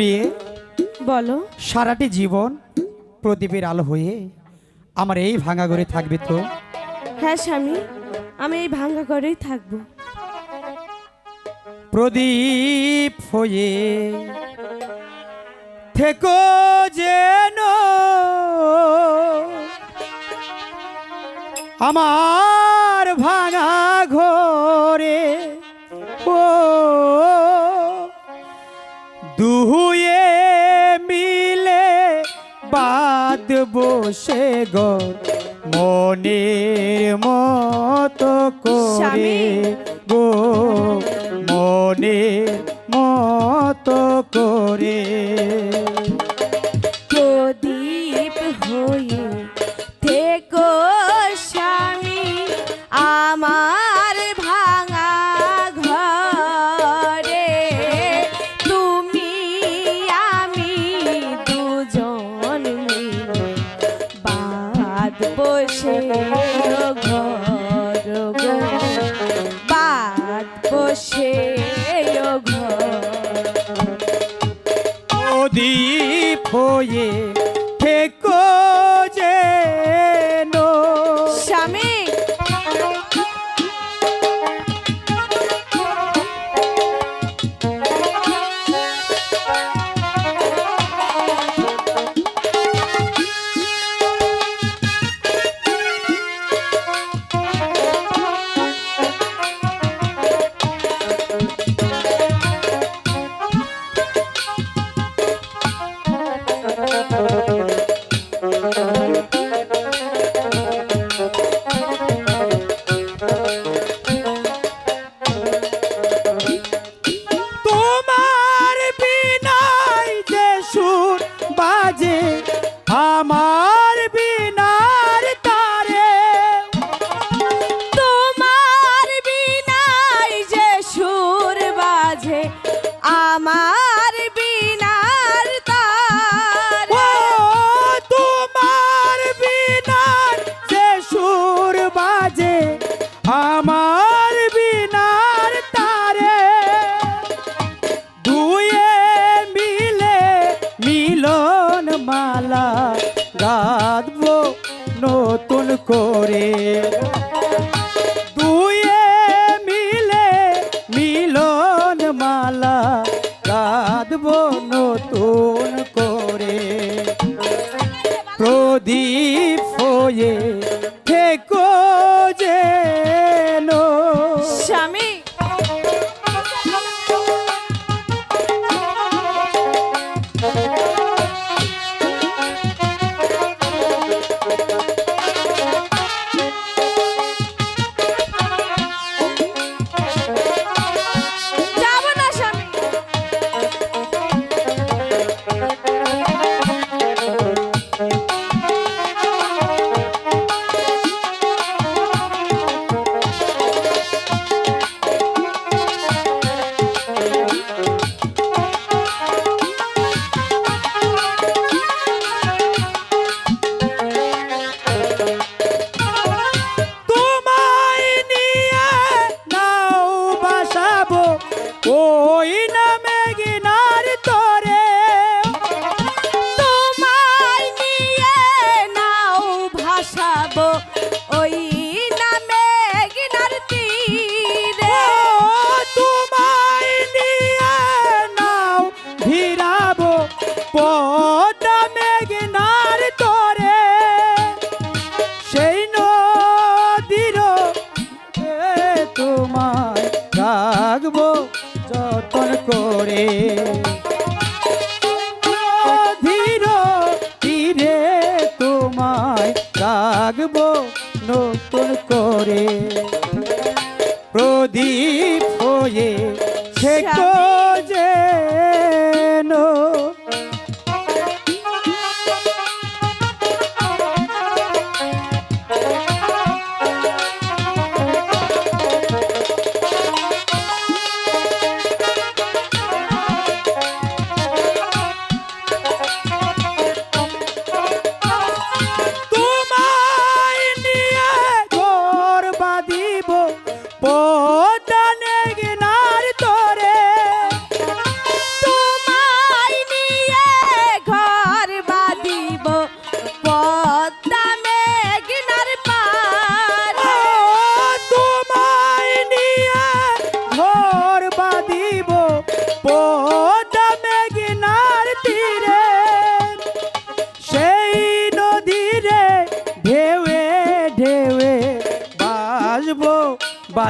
প্রিয়ে, বলো। সারাটি জীবন প্রদীপের আলো হয়ে আমার এই ভাঙা ঘরে থাকবে তো? হ্যাঁ স্বামী, আমি এই ভাঙ্গা ঘরেই থাকবো। প্রদীপ হয়ে থেকো যেন আমার ভাঙা ঘরে, ও দুয়ে মিলে বাদ বসে গো মনের মতো করে স্বামী। গো মনের মতো করে। প্রদীপ হয়ে থেকো স্বামী আমার ভাঙা ঘরে, তুমি আমি দুজন মিলে বাদ বসে ঘর গো, বাদ বসে ঘর। প্রদীপ হয়ে থেকো যেন স্বামী। তোমার বিনায় যে সুর বাজে আমার বিনার তারে, তোমার বিনায় যে সুর বাজে আমার বিনার তার, ও তোমার বিনার যে সুর বাজে আমার বিনার তারে, দুয়ে মিলে মিলন মালা গাঁথবো নতুন করে, দুয়ে মিলে মিলন মালা গাঁথবো নতুন করে। প্রদীপ হয়ে থেকো যেন স্বামী। যাব না স্বামী। তোমায় নিয়ে নাও বাসাবো ওই নামে গিনার তরে, তোমায় নিয়ে নাও ভাসাবো ওই নামে গিনার তীরে, তোমায় নিয়ে নাও ভিড়াবো পদ্মা মেঘনার তরে, সেই নদীর তোমায় রাখবো যতন করে, নদীর তীরে তোমায় রাখবো নতুন করে। প্রদীপ হয়ে থেকো যেন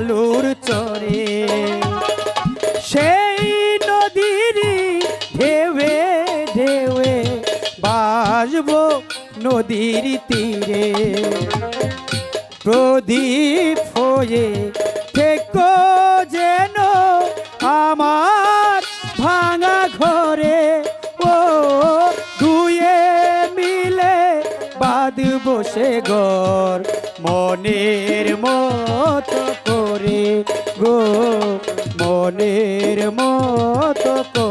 বালুর চরে সেই নদীর ঢেউে ঢেউে বাসবো নদীর তীরে প্রদীপ হয়ে থেকো যেন আমার ভাঙা ঘরে ও দুয়ে মিলে বাঁধব সে ঘর মনের মতো করে গো মনের মতো করে